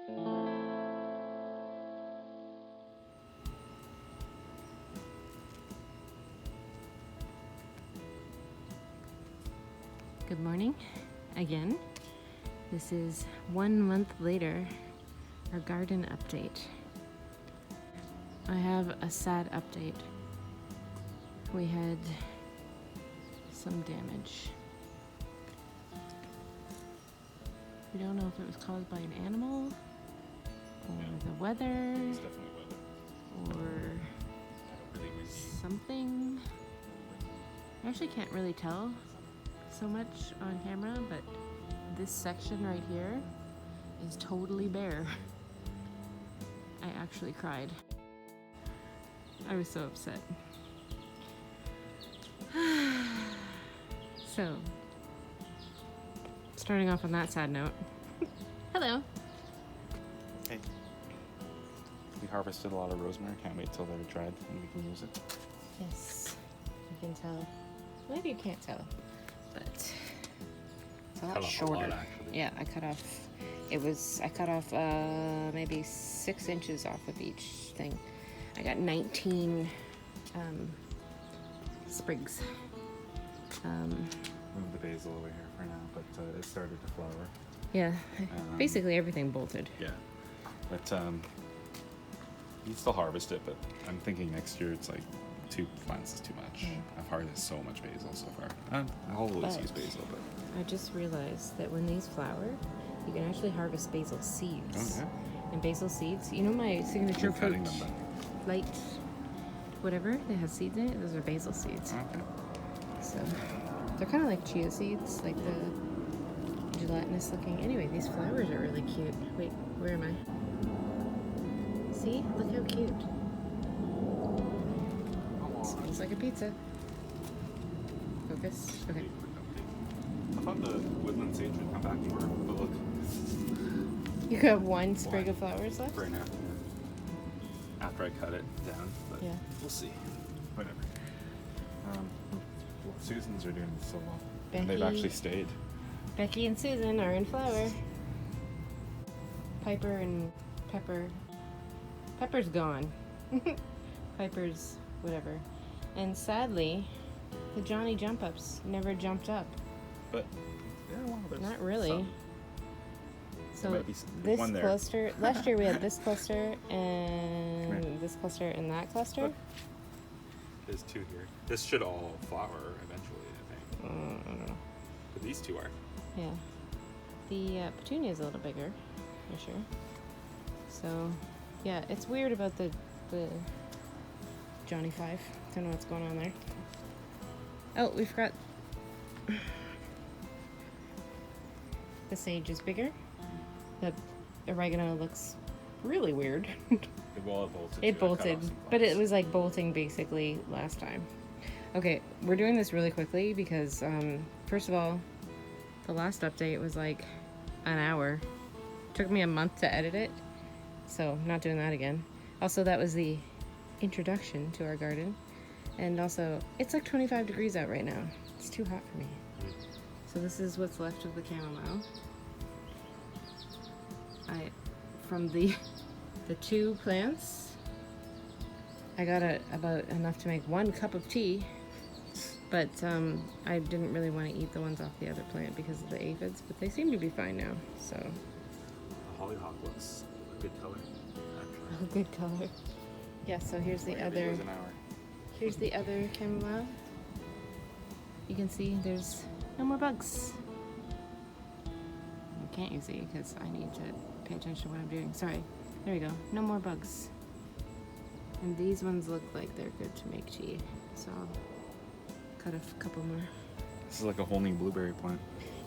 Good morning again. This is 1 month later, our garden update. I have a sad update. We had some damage. We don't know if it was caused by an animal or the weather It's definitely weather. or something. I actually can't really tell so much on camera, but this section right here is totally bare. I actually cried. I was so upset. So, starting off on that sad note. Hello. Hey. We harvested a lot of rosemary. Can't wait till they're dried and we can use it. Yes, you can tell. Maybe you can't tell, but it's a lot Cut off a shorter. lot, actually. Yeah, I cut off maybe 6 inches off of each thing. I got 19 sprigs. Move the basil away here for now, but it started to flower. Yeah, basically everything bolted. Yeah, but you still harvest it, but I'm thinking next year it's like 2 plants is too much. I've harvested so much basil so far. I'll always use basil, but I just realized that when these flower, you can actually harvest basil seeds. oh yeah, And basil seeds, you know my signature You're cutting approach, them light, whatever, they have seeds in it, those are basil seeds. okay. So, they're kind of like chia seeds, like the gelatinous looking. Anyway, these flowers are really cute. Wait, where am I? See? Look how cute. Smells like a pizza. Focus. Okay. I thought the woodland sage would come back more, but look, You have one sprig of flowers left? right now. After I cut it down, but Yeah. we'll see. Whatever. Susan's are doing so well. Becky. And they've actually stayed. Becky and Susan are in flower. Piper and Pepper. Pepper's gone. Piper's whatever. And sadly, the Johnny jump ups never jumped up. But yeah, well, there's Not really. some. So might be this one there. cluster, last year we had this cluster and this cluster and that cluster. Look. There's 2 here. This should all flower eventually, I think. I don't know. But these 2 are. Yeah. The petunia is a little bigger, for sure. So, yeah, it's weird about the Johnny 5. Don't know what's going on there. Oh, we forgot. The sage is bigger. The oregano looks really weird. Well, it bolted. It bolted, but it was like bolting basically last time. Okay, we're doing this really quickly because, first of all, the last update was like an hour. Took me a month to edit it, so not doing that again. Also, that was the introduction to our garden. And also, it's like 25 degrees out right now. It's too hot for me. So this is what's left of the chamomile. From the 2 plants, I got about enough to make 1 cup of tea, but I didn't really want to eat the ones off the other plant because of the aphids, but they seem to be fine now, so. The hollyhock looks a good color, actually. Oh, good color. Yeah, so here's the 40 other, videos an hour. here's the other chamomile. You can see there's no more bugs. Can't you see? Because I need to pay attention to what I'm doing. Sorry. There we go. No more bugs. And these ones look like they're good to make tea. So I'll cut a couple more. This is like a whole new blueberry plant.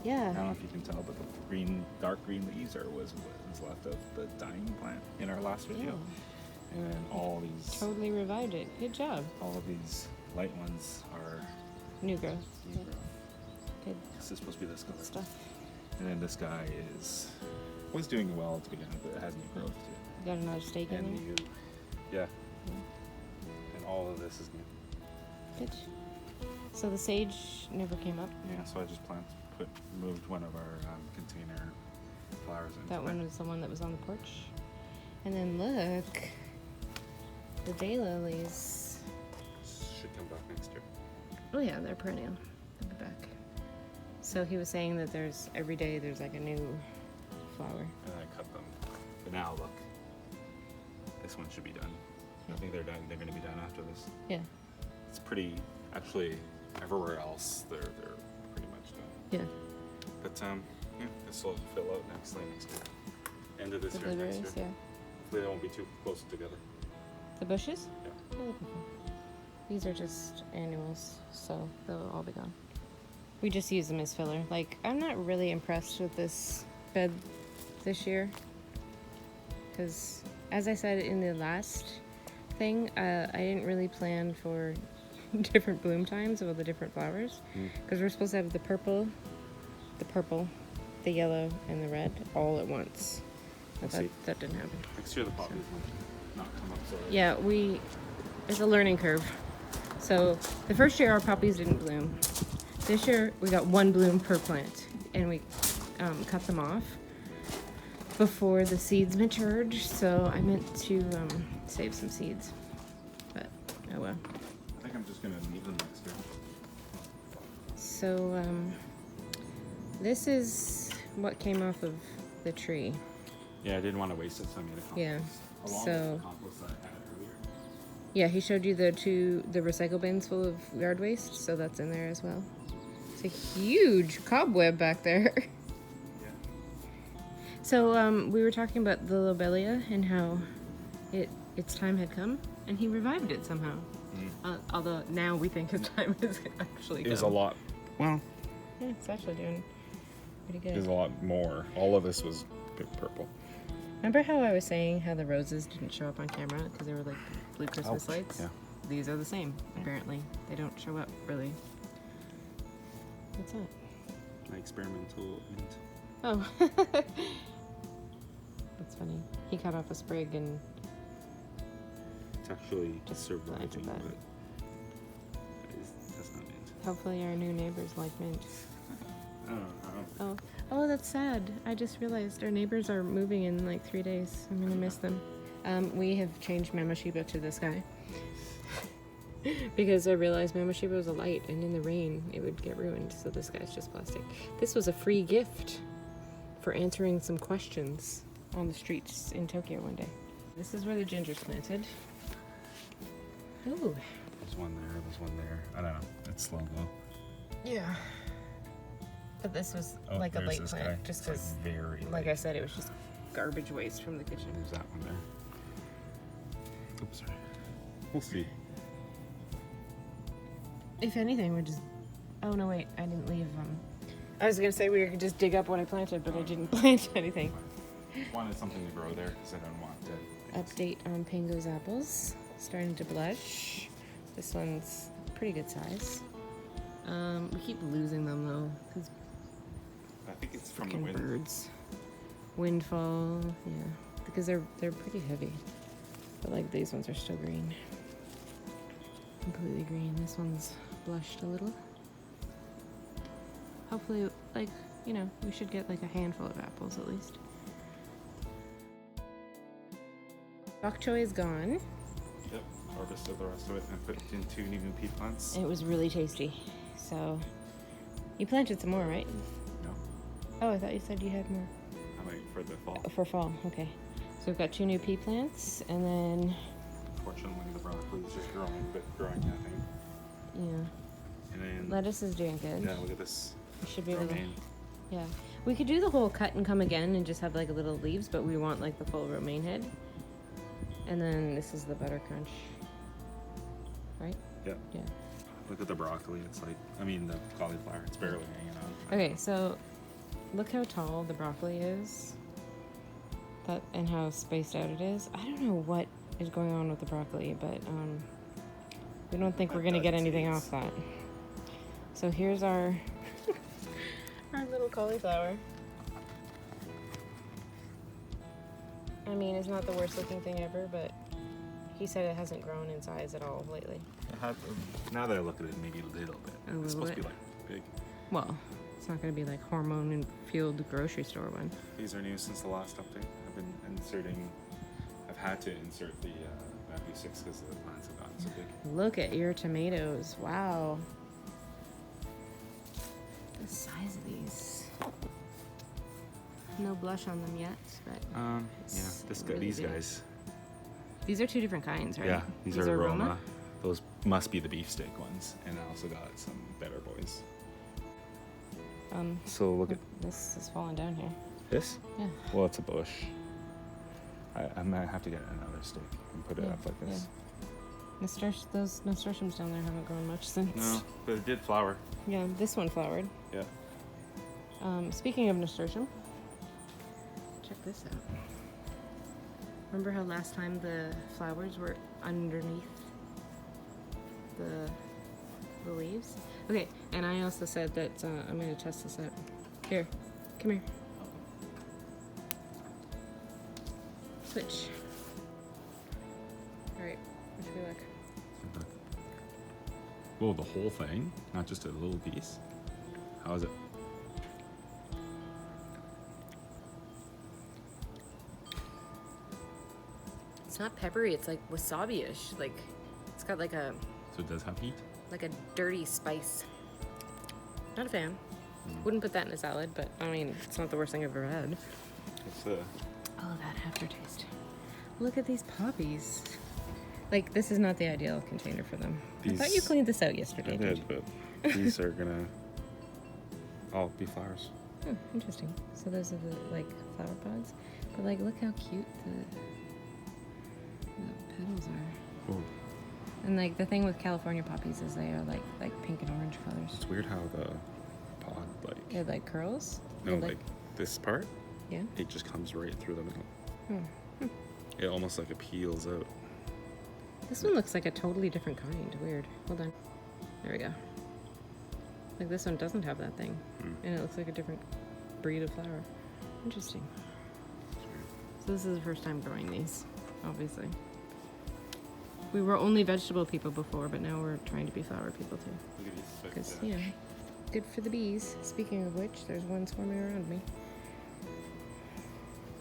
Yeah. I don't know if you can tell, but the dark green leaves are what was left of the dying plant in our last video. Yeah. And then all these, Totally revived it. Good job. all of these light ones are New growth. new growth. Good This is supposed to be this color. stuff. And then this guy was doing well to begin with, but it has new growth too. You got another steak in And there? new, yeah. And all of this is new. Good. So the sage never came up. Yeah, so I just moved one of our container flower flowers in. That one was the one that was on the porch. And then look, the daylilies. Should come back next year. Oh yeah, they're perennial. They'll be back. So he was saying that every day there's like a new flower. And I cut them. But now look, this one should be done. I think they're done. They're going to be done after this. Yeah. It's pretty. Actually, everywhere else they're pretty much done. Yeah. But yeah, this will fill out next year. End of this The year, next blueberries, year. yeah. Hopefully they won't be too close together. The bushes? Yeah. They're looking cool. These are just annuals, so they'll all be gone. We just use them as filler. Like, I'm not really impressed with this bed this year. Because, as I said in the last thing, I didn't really plan for different bloom times of all the different flowers. Because we're supposed to have the purple, the yellow, and the red all at once. We'll But see. that didn't happen. Next year the poppies might not come up so early. Yeah, it's a learning curve. So the first year our poppies didn't bloom. This year we got one bloom per plant, and we cut them off before the seeds matured. So I meant to save some seeds, but oh well. I think I'm just gonna leave them next year. So this is what came off of the tree. Yeah, I didn't want to waste it, so I made a compost. Yeah, Along so- with the compost that I had earlier. Yeah, he showed you the recycle bins full of yard waste, so that's in there as well. It's a huge cobweb back there. Yeah. So we were talking about the lobelia and how its time had come, and he revived it somehow. Although now we think his time has actually come. Is a lot. Well, Yeah, it's actually doing pretty is good. a lot more. All of this was purple. Remember how I was saying how the roses didn't show up on camera because they were like blue Christmas Ouch. lights? Yeah. These are the same, apparently. They don't show up, really. What's that? My experimental mint. Oh. That's funny. He cut off a sprig and It's actually Just surviving, planted that. but that's not mint. hopefully our new neighbors like mint. I don't know. Oh, that's sad. I just realized our neighbors are moving in like 3 days. I'm gonna miss them. We have changed Mama Sheba to this guy. Because I realized Mama Sheba was a light, and in the rain it would get ruined, so this guy's just plastic. This was a free gift for answering some questions on the streets in Tokyo one day. This is where the ginger's planted. Ooh. There's one there. I don't know. It's slow mo. Yeah. But this was Oh, like a there's late this plant, guy. just It's, like, because, very like late. I said, it was just garbage waste from the kitchen. There's that one there. Oops, sorry. We'll see. If anything, we're just... Oh, no, wait. I didn't leave I was going to say we could just dig up what I planted, but I didn't plant anything. Wanted something to grow there because I don't want dead things. Update on Pango's apples. Starting to blush. This one's pretty good size. We keep losing them, though, because I think it's from the freaking wind. birds. Windfall, yeah. Because they're pretty heavy. But, like, these ones are still green. Completely green. This one's blushed a little. Hopefully, like, you know, we should get like a handful of apples at least. Bok choy is gone. Yep, harvested the rest of it and put it in 2 new pea plants. It was really tasty. So, you planted some more, right? No, Oh, I thought you said you had more. I might for the fall. For fall, okay. So we've got 2 new pea plants, and then, Fortunately, the broccoli is just growing, but growing nothing. yeah, And then, lettuce is doing good. yeah, look at this We should be able to, romaine. yeah. We could do the whole cut and come again and just have like a little leaves, but we want like the full romaine head. And then this is the butter crunch, right? Yeah. Yeah. Look at the broccoli. It's like, I mean, the cauliflower. It's barely hanging on. Okay, so look how tall the broccoli is. That and how spaced out it is. I don't know what is going on with the broccoli, but we don't think we're gonna get anything off that. So here's our our little cauliflower. I mean, it's not the worst looking thing ever, but he said it hasn't grown in size at all lately. Now that I look at it, maybe a little bit. A It's little supposed to be bit. like big. Well, It's not going to be like hormone-fueled grocery store one. These are new since the last update. I've been inserting. I've had to insert the Matthew 6 because the plants have gotten so big. Look at your tomatoes. Wow. The size of these. No blush on them yet, but These guys. These are two different kinds, right? Yeah, these are Roma. Those must be the beefsteak ones, and I also got some better boys. So look at this is falling down here. this. Yeah. Well, it's a bush. I might have to get another stick and put it up like this. Yeah. Those nasturtiums down there haven't grown much since. No, but it did flower. Yeah, this one flowered. Yeah. Speaking of nasturtium, check this out. Remember how last time the flowers were underneath the leaves? Okay, and I also said that I'm going to test this out. Here, come here. Switch. Alright, wish me luck. Whoa, the whole thing? Not just a little piece? How is it? It's not peppery, it's like wasabi-ish. Like, it's got like a So it does have heat? like a dirty spice. Not a fan. Wouldn't put that in a salad, but I mean, it's not the worst thing I've ever had. It's Oh, that aftertaste. Look at these poppies. Like, this is not the ideal container for them. I thought you cleaned this out yesterday. I did, but these are gonna all be flowers. Oh, interesting. So those are the, like, flower pods. But, like, look how cute the petals are. Oh, And, like, the thing with California poppies is they are, like pink and orange colors. it's weird how the pod, like... They're, like, curls? No, They're, like this part, Yeah? it just comes right through the middle. Hmm. It almost like it peels out. This one looks like a totally different kind. Weird. Hold on. There we go. Like, this one doesn't have that thing. And it looks like a different breed of flower. Interesting. So this is the first time growing these, obviously. We were only vegetable people before, but now we're trying to be flower people too. Look at these. Because, you know, good for the bees. Speaking of which, there's one swarming around me.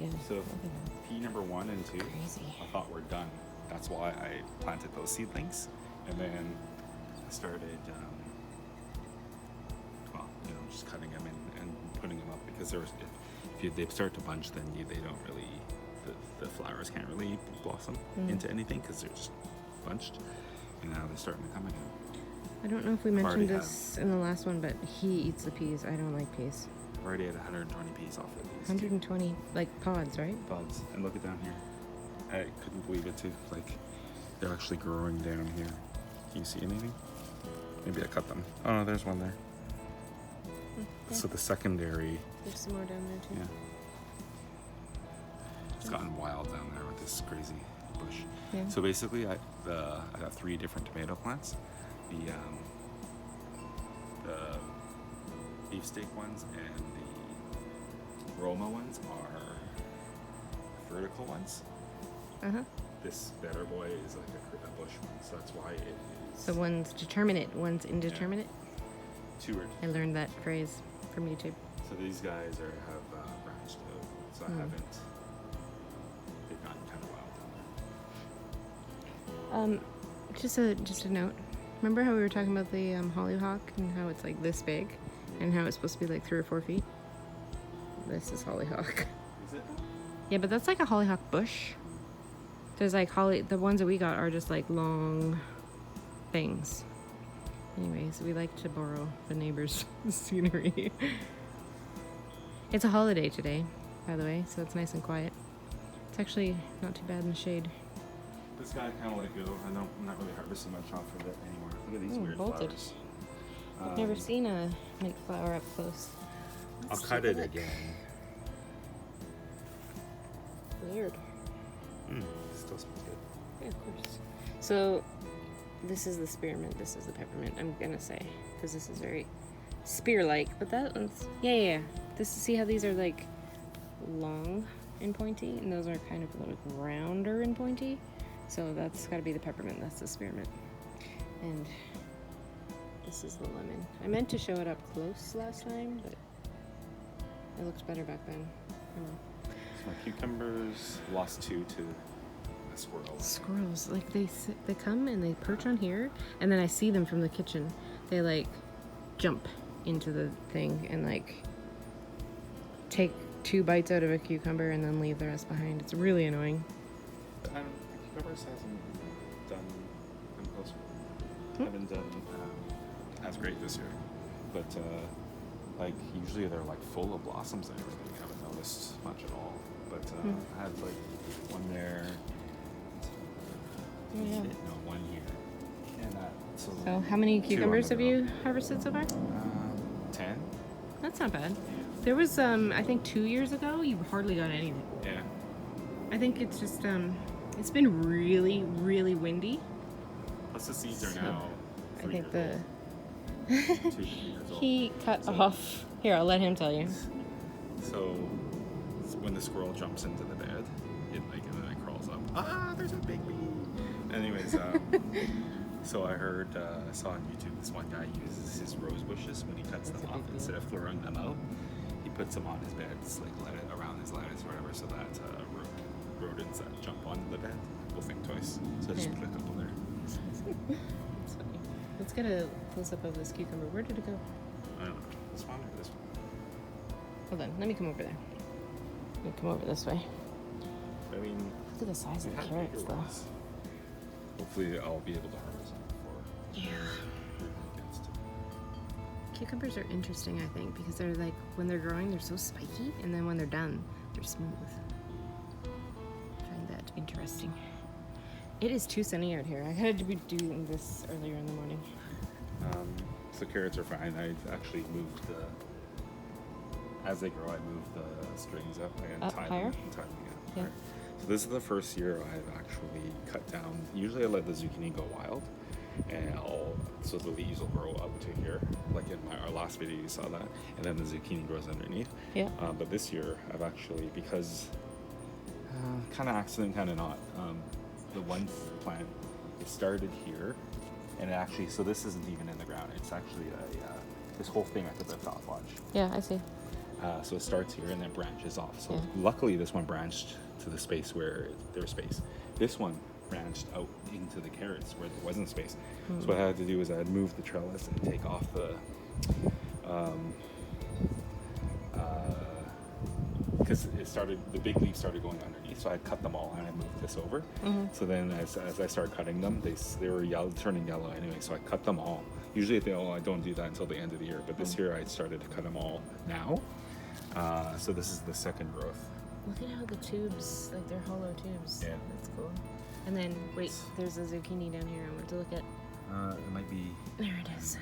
Yeah. So look at that. pea number 1 and 2, Crazy. I thought were done. That's why I planted those seedlings, and then I started, just cutting them and putting them up because if they start to bunch, then they don't really, the flowers can't really blossom into anything because they're just bunched, and now they're starting to come again. I don't know if we mentioned this in the last one, but he eats the peas. I don't like peas. I've already had 120 peas off of these. 120, like pods, right? Buds. And look at down here. I couldn't believe it too. Like, they're actually growing down here. Can you see anything? Maybe I cut them. Oh no, there's one there. Okay. So the secondary, There's some more down there too. yeah. It's gotten wild down there with this crazy bush. Yeah. So basically, I got 3 different tomato plants. The beefsteak ones and the Roma ones are vertical ones. Uh-huh. This better boy is like a bush one, so that's why it is. So one's determinate, one's indeterminate. 2 or I learned that phrase from YouTube. so these guys have branched out, so I haven't. They've gotten kind of wild down there. Just a note. Remember how we were talking about the hollyhock and how it's like this big, and how it's supposed to be like 3 or 4 feet? This is hollyhock. Is it? Yeah, but that's like a hollyhock bush. There's like the ones that we got are just like long things. Anyways, we like to borrow the neighbor's scenery. It's a holiday today, by the way, so it's nice and quiet. It's actually not too bad in the shade. This guy kind of let it go. I'm not really harvesting much off of it anymore. Look at these Ooh, weird bolted. flowers. I've never seen a mint flower up close. I'll Let's cut take it a look. again. Weird. Still smells good. Yeah, of course. So, this is the spearmint, this is the peppermint, I'm gonna say. Because this is very spear-like. But that one's... Yeah. See how these are, like, long and pointy? And those are kind of a little rounder and pointy. So that's gotta be the peppermint, that's the spearmint. And This is the lemon. I meant to show it up close last time, but it looked better back then. Oh. So my cucumbers lost 2 to a squirrel. Squirrels, like they come and they perch on here, and then I see them from the kitchen. They like jump into the thing and like take 2 bites out of a cucumber and then leave the rest behind. It's really annoying. The cucumbers hasn't done. I'm closer. Haven't done as great this year, but like usually they're like full of blossoms and everything. I haven't noticed much at all. But I had like one there. Oh, yeah. No, one here. And so how many cucumbers have you harvested so far? 10. That's not bad. There was I think 2 years ago you hardly got anything. Yeah. I think it's just it's been really, really windy. Plus the seeds are now. I think the 2 years old. he cut off. Here, I'll let him tell you. So when the squirrel jumps into the bed, it like and then it crawls up. Ah, there's a big bee. Anyways, so I saw on YouTube this one guy uses his rose bushes when he cuts them off. Instead of throwing them out, he puts them on his bed, like let it around his lattice or whatever, so that rodents that jump onto the bed will think twice. So just put a couple there. That's funny. Let's get a close up of this cucumber. Where did it go? I don't know. This one or this one? Hold on, let me come over there. Let me come over this way. I mean, Look at the size of we the had carrots, bigger though. ones. Hopefully, I'll be able to harvest them before. Yeah. Against it. Cucumbers are interesting, I think, because they're like, when they're growing, they're so spiky, and then when they're done, they're smooth. I find that interesting. It is too sunny out here. I had to be doing this earlier in the morning. So carrots are fine. I actually moved as they grow, I moved the strings up and Up tied higher? them. Tied them Yeah. higher. So this is the first year I've actually cut down. Usually I let the zucchini go wild, and so the leaves will grow up to here, like in our last video you saw that, and then the zucchini grows underneath. Yeah. But this year I've actually, because kind of accident, kind of not. The one plant, it started here, and it actually, so this isn't even in the ground. It's actually this whole thing I put the top watch. Yeah, I see. So it starts here and then branches off. So Yeah. luckily this one branched to the space where there's space. This one branched out into the carrots where there wasn't space. So what I had to do is I had moved the trellis and take off the because the big leaves started going underneath, so I cut them all and I moved this over. So then as I started cutting them, they were turning yellow anyway, so I cut them all. Usually I don't do that until the end of the year, but this year I started to cut them all now. So this is the second growth. Look at how the tubes, like they're hollow tubes. Yeah. That's cool. And then, wait, there's a zucchini down here I want to look at. It might be. There it is.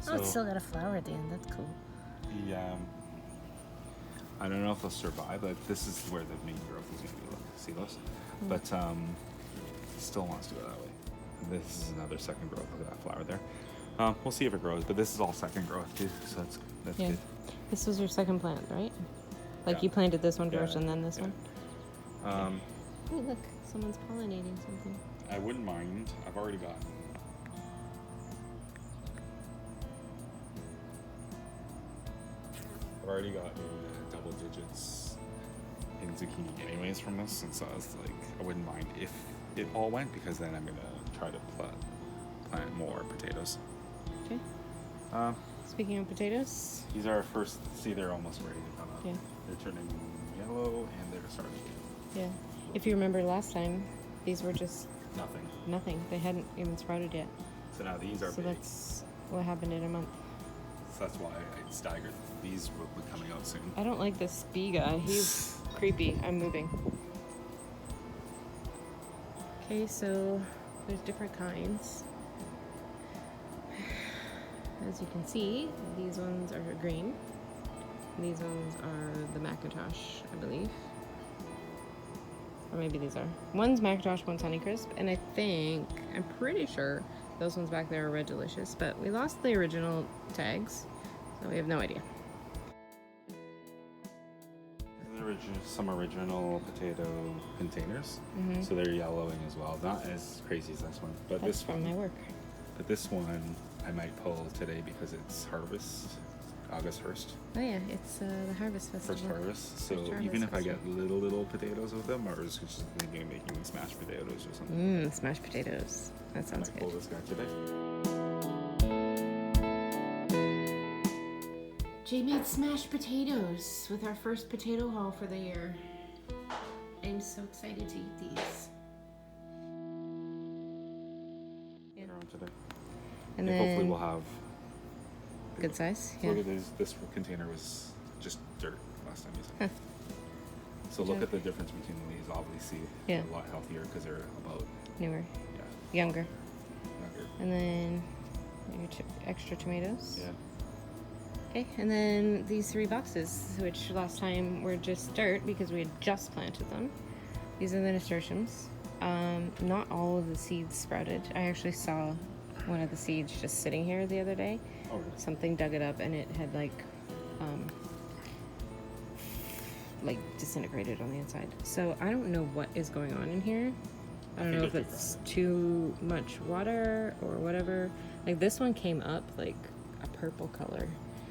So Oh, it's still got a flower at the end. That's cool. I don't know if they'll survive, but this is where the main growth is going to be. Look, see those? But it still wants to go that way. And this is another second growth of that flower there. We'll see if it grows, but this is all second growth too, so that's good. This was your second plant, right? Like Yeah. you planted this one first Yeah, and then this yeah. one? Oh, look, someone's pollinating something. I wouldn't mind. I've already gotten double digits in zucchini anyways from this, and so I was like, I wouldn't mind if it all went, because then I'm gonna try to plant more potatoes. Okay. Speaking of potatoes, These are our first. See, they're almost ready to come up. Yeah. They're turning yellow and they're starting to yeah. If you remember last time, these were just nothing. They hadn't even sprouted yet. So now these are So big. that's what happened in a month. So that's why I staggered. These will be coming out soon. I don't like this bee guy. He's creepy. I'm moving. Okay, so there's different kinds. As you can see, these ones are green. These ones are the Macintosh, I believe. Or maybe these are. One's Macintosh, one's Honeycrisp, and I'm pretty sure those ones back there are Red Delicious, but we lost the original tags, so we have no idea. Some original potato containers, so they're yellowing as well. Not as crazy as this one, but That's this from one. my work. But this one I might pull today because it's harvest, August 1st. Oh yeah, it's the harvest festival. First harvest. So First harvest even if I festival. get little potatoes with them, or is just thinking of making mashed potatoes or something. Smashed potatoes. That I sounds might pull good. this guy today. Jay made smashed potatoes with our first potato haul for the year. I'm so excited to eat these. Later on today. And And then hopefully we'll have. good size. So Yeah. look at this container was just dirt last time you said. Huh. So Good look job. at the difference between these. Obviously, Yeah. a lot healthier because they're about Newer, yeah younger. younger. And then your extra tomatoes. Yeah. Okay, and then these 3 boxes, which last time were just dirt because we had just planted them. These are the nasturtiums. Not all of the seeds sprouted. I actually saw one of the seeds just sitting here the other day. Oh really? Something dug it up and it had like disintegrated on the inside. So I don't know what is going on in here. I don't know if it's too much water or whatever. Like this one came up like a purple color,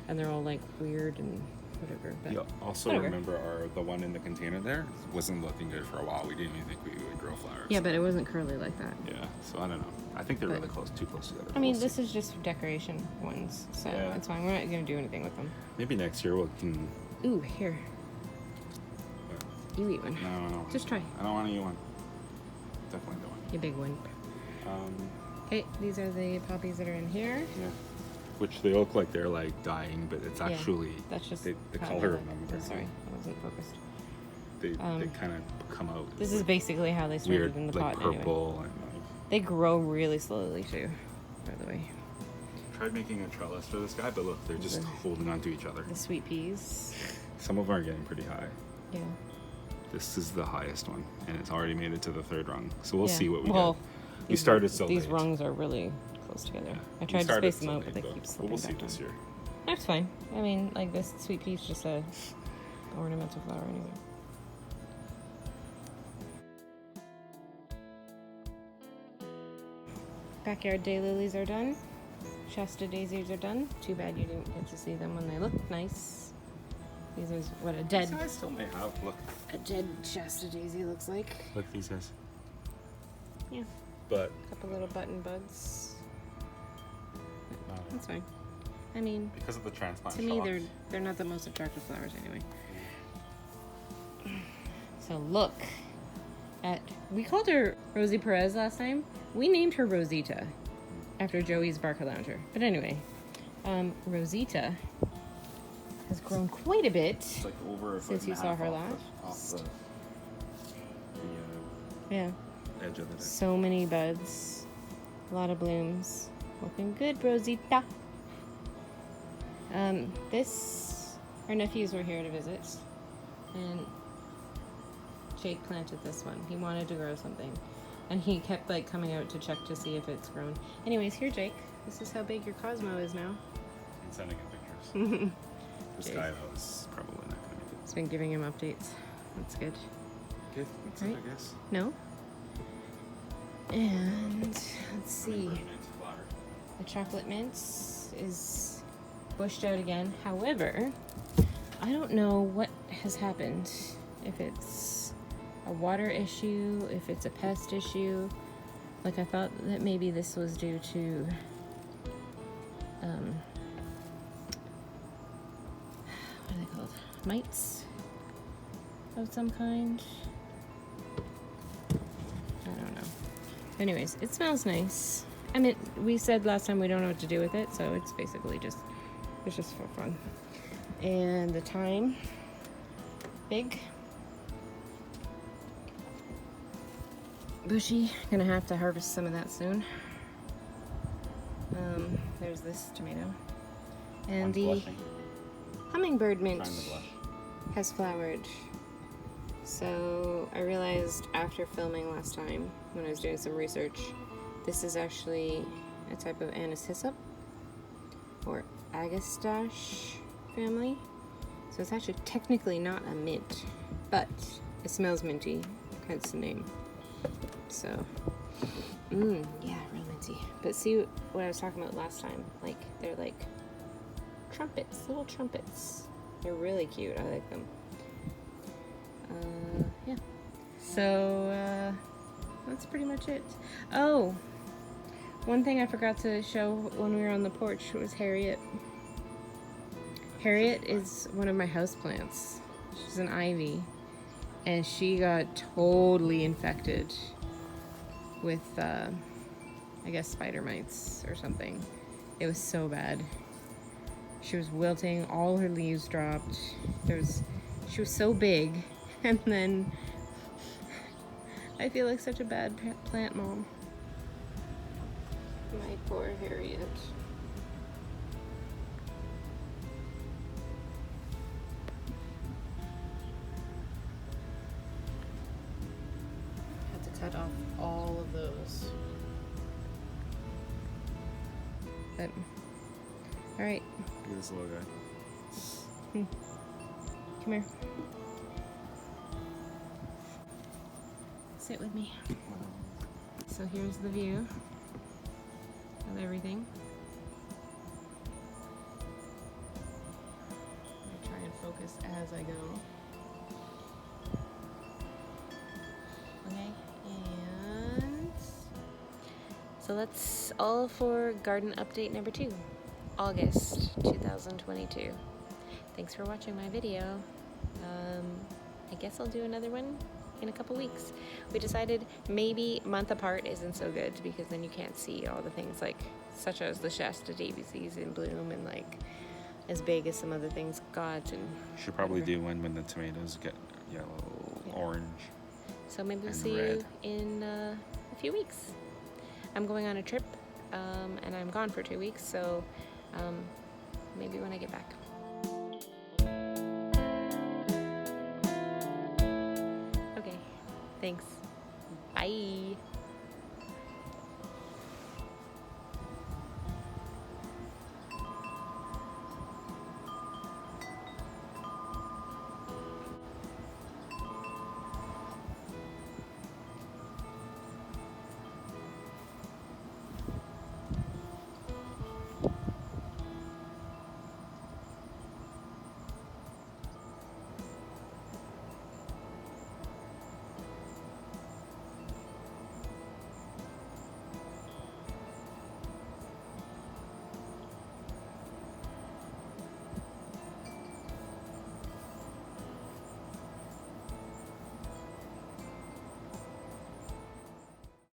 and they're all like weird and whatever. But You also whatever. remember the one in the container there wasn't looking good for a while. We didn't even think we would grow flowers. Yeah, but it wasn't curly like that. Yeah, so I don't know. I think they're But- really too close together. I mean, We'll this see. is just decoration ones, so Yeah. it's fine. We're not gonna do anything with them. Maybe next year we can. Ooh, here, you eat one. No. Just try. I don't want to eat one. Definitely don't want. You big one. Okay, these are the poppies that are in here. Yeah. Which they look like they're like dying, but it's Yeah, actually That's just the how color they of them. look. Oh, are- sorry, I wasn't focused. They kind of come out. This is basically how they started weird, in the like pot anyway. purple and like. They grow really slowly too, by the way. Tried making a trellis for this guy, but look, they're just holding on to each other. The sweet peas. Some of them are getting pretty high. Yeah. This is the highest one, and it's already made it to the 3rd rung. So we'll Yeah. see what we Well, get. We started so These late. rungs are really close together. Yeah. I We tried to started space them so out, but late, they keep but slipping we'll see back this down. year. That's fine. I mean, like this sweet pea's just a ornamental flower anyway. Backyard daylilies are done. Shasta daisies are done. Too bad you didn't get to see them when they looked nice. These are what a dead These guys still may have. Look, Shasta daisy looks like. look these guys. Yeah, But couple little button buds. That's fine. I mean, because of the transplant to me, shock, they're not the most attractive flowers anyway. So look at, we called her Rosie Perez last time. We named her Rosita after Joey's Barca Lounger. But anyway, Rosita has grown quite a bit. it's like over a foot Since and you a saw half her off last. the Yeah, edge of the. so many buds, a lot of blooms. Looking good, Rosita. Our nephews were here to visit, and Jake planted this one. He wanted to grow something, and he kept like coming out to check to see if it's grown. Anyways, here, Jake. This is how big your Cosmo is now. And sending him pictures. This Jeez. guy though is probably not going to make it. It's been giving him updates. That's good. Okay, that's Right. it, I guess. No? And let's see. The chocolate mint is bushed out again. However, I don't know what has happened. If it's a water issue, if it's a pest issue. Like I thought that maybe this was due to what are they called? Mites of some kind. I don't know. Anyways, it smells nice. I mean, we said last time we don't know what to do with it, so it's basically just, it's just for fun. And the thyme, big, bushy. Gonna have to harvest some of that soon. There's this tomato, and One's the blushing. hummingbird mint Trying to blush. has flowered. So I realized after filming last time, when I was doing some research, this is actually a type of anise hyssop or agastache family. So it's actually technically not a mint, but it smells minty, hence the name. So, yeah, really fancy. But see what I was talking about last time? Like, they're like trumpets, little trumpets. They're really cute. I like them. Yeah. So, that's pretty much it. Oh, one thing I forgot to show when we were on the porch was Harriet. Harriet is one of my houseplants. She's an ivy. And she got totally infected with, I guess, spider mites or something. It was so bad. She was wilting, all her leaves dropped. She was so big, and then I feel like such a bad plant mom. My poor Harriet. Had to cut off all of those. But, all right. Look at this little guy. Come here. Sit with me. So here's the view of everything. I'm gonna try and focus as I go. Okay, and so that's all for garden update number 2, August 2022. Thanks for watching my video. I guess I'll do another one in a couple weeks. We decided maybe month apart isn't so good because then you can't see all the things like such as the Shasta daisies in bloom and like as big as some other things got. And Should probably do one when the tomatoes get yellow, orange. So maybe we'll and see red. you in a few weeks. I'm going on a trip and I'm gone for 2 weeks, so maybe when I get back. Okay, thanks. Bye.